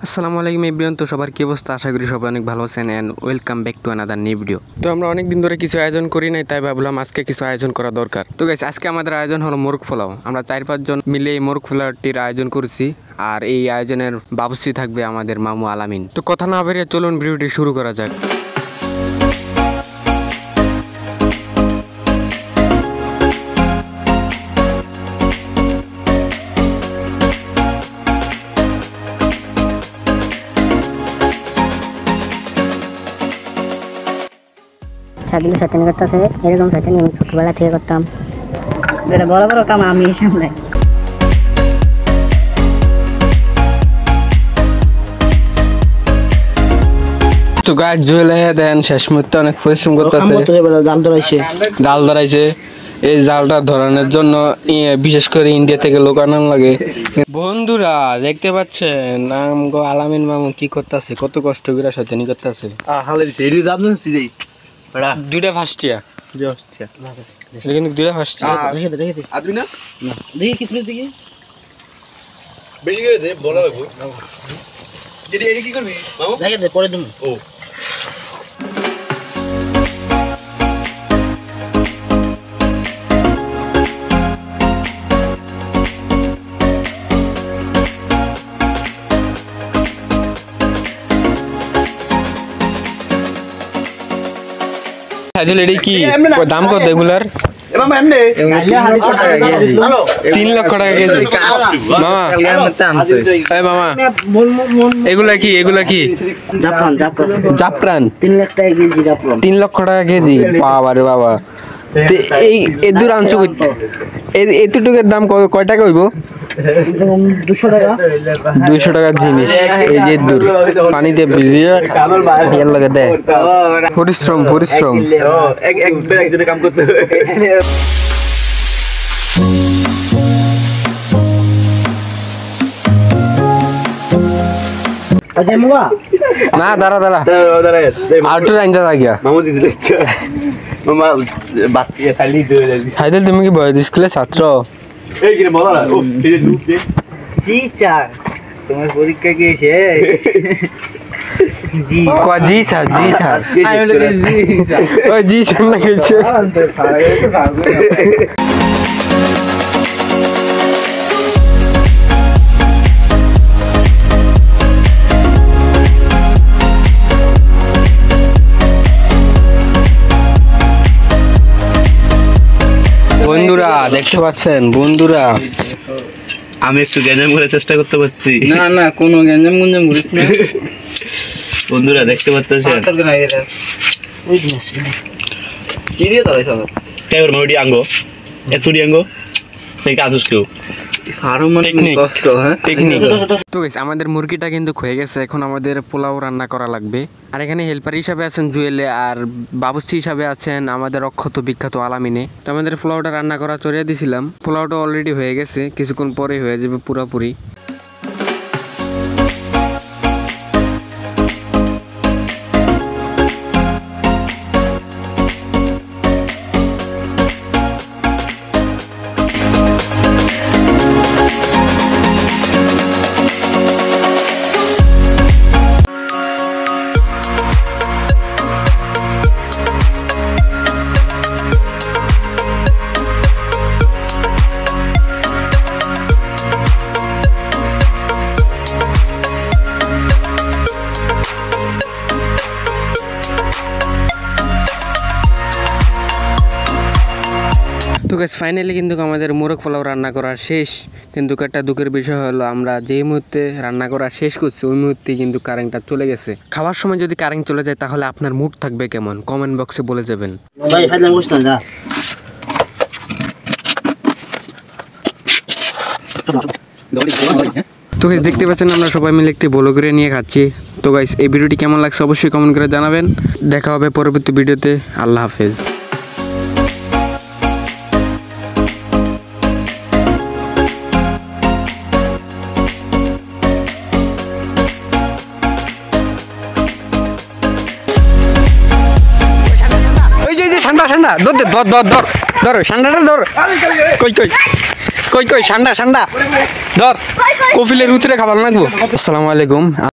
আসসালামু আলাইকুম এভরিওয়ান। তো সবার কি অবস্থা? আশা করি সবাই অনেক ভালো আছেন and welcome back to another new video. তো আমরা অনেক দিন ধরে কিছু আয়োজন করি নাই, তাই ভাবলাম আজকে কিছু আয়োজন করা দরকার। তো গাইস, আজকে আমাদের আয়োজন হলো মোরগ পোলাও। আমরা 4-5 জন মিলে এই মোরগ পোলাওটির আয়োজন করেছি, আর এই আয়োজনের বাবুর্চি থাকবে আমাদের মামু আলামিন। তো কথা না বেরিয়ে চলুন ভিডিওটি শুরু করা যাক। সারাদিন শয়তানি করতেছে, এরকম শয়তানি আমি ছোটবেলা থেকে করতাম। যেটা বড় বড় কাম আমি সামলাই। তো গাছ ঝুলে দেন, শেষ মুহূর্তে অনেক পরিশ্রম করতেছে, জাল ধরাইছে। এই জালটা ধরানোর জন্য বিশেষ করে ইন্ডিয়া থেকে লোক আনানো লাগে। বন্ধুরা দেখতে পাচ্ছেন নাম গো আলামিন মামু কি করতেছে, কত কষ্ট করে শয়তানি করতেছে। দুইটা ফার্স্টিয়া কিন্তু দুইটা ফার্স্টিয়া দেখি কিসমিস দেখি বেশি করে দে, বলা লাগবো। এটা কি করবি মামু? দেখে দে, পরে তুমি। ও কি দাম কত এগুলার? 3 লক্ষ টাকা কেজি। মামা মামা এগুলা কি জাফরান 3 লাখ টাকা কেজি জাফরান। 3 লক্ষ টাকা কেজি। বাবা রে বাবা, এই এদুর আনছো এতটুকুর দাম কয় টাকা হইব? 200 টাকা। 200 টাকার জিনিস। এই যে দূর পানিতে ভিজিয়ে এর লাগে দেয়। পরিশ্রম একজনে কাম করতে হবে। না দাঁড়া আউটু রাইন্দা থাকিয়া মামু দিদি মামা বাকি খালি দে সাইদুল, তুমি কি বয়স স্কুলের ছাত্র? এই কি বলা না? ও এই যে গ্রুপ দে। জি স্যার, তোমার পরীক্ষা কি শেষ? জি জি স্যার ওই জি স্যার না কিছু। বন্ধুরা দেখতে পাচ্ছেন, বন্ধুরা আমি একটু গ্যাঞ্জাম করার চেষ্টা করতে পারছি। না কোনো গ্যাঞ্জাম করিস না। বন্ধুরা দেখতে পাচ্ছেন কি দিয়ে তারাই সব কেবর মোটি আঙ্গো এতুরি আঙ্গো এই কাজুস কেউ টেকনিক। তো গাইস, আমাদের মুরগিটা কিন্তু হয়ে গেছে। এখন আমাদের পোলাও রান্না করা লাগবে। আর এখানে হেল্পার হিসাবে আছেন জুয়েলে, আর বাবুর্চি হিসাবে আছেন আমাদের অক্ষত বিখ্যাত আলামিনে। তো আমাদের পোলাওটা রান্না করা চড়িয়ে দিয়েছিলাম। পোলাওটা অলরেডি হয়ে গেছে, কিছুক্ষণ পরে হয়ে যাবে পুরোপুরি। তো গাইস, ফাইনালি কিন্তু আমাদের মোরগ পোলাও রান্না করা শেষ। কিন্তু একটা দুঃখের বিষয় হলো, আমরা যেই মুহূর্তে রান্না করা শেষ করছি ওই মুহূর্তে কিন্তু কারেন্টটা চলে গেছে। খাওয়ার সময় যদি কারেন্ট চলে যায় তাহলে আপনার মুড থাকবে কেমন? কমেন্ট বক্সে বলে যাবেন। তো গাইস দেখতে পাচ্ছেন আমরা সবাই মিলে একটি বলো করে নিয়ে খাচ্ছি। তো গাইস, এই ভিডিওটি কেমন লাগছে অবশ্যই কমেন্ট করে জানাবেন। দেখা হবে পরবর্তী ভিডিওতে। আল্লাহ হাফেজ। ঠান্ডা ধর ঠান্ডাটা ধর। কই ঠান্ডা ধর, কপিলের উতরে খাবার লাগবো। আসসালামু আলাইকুম।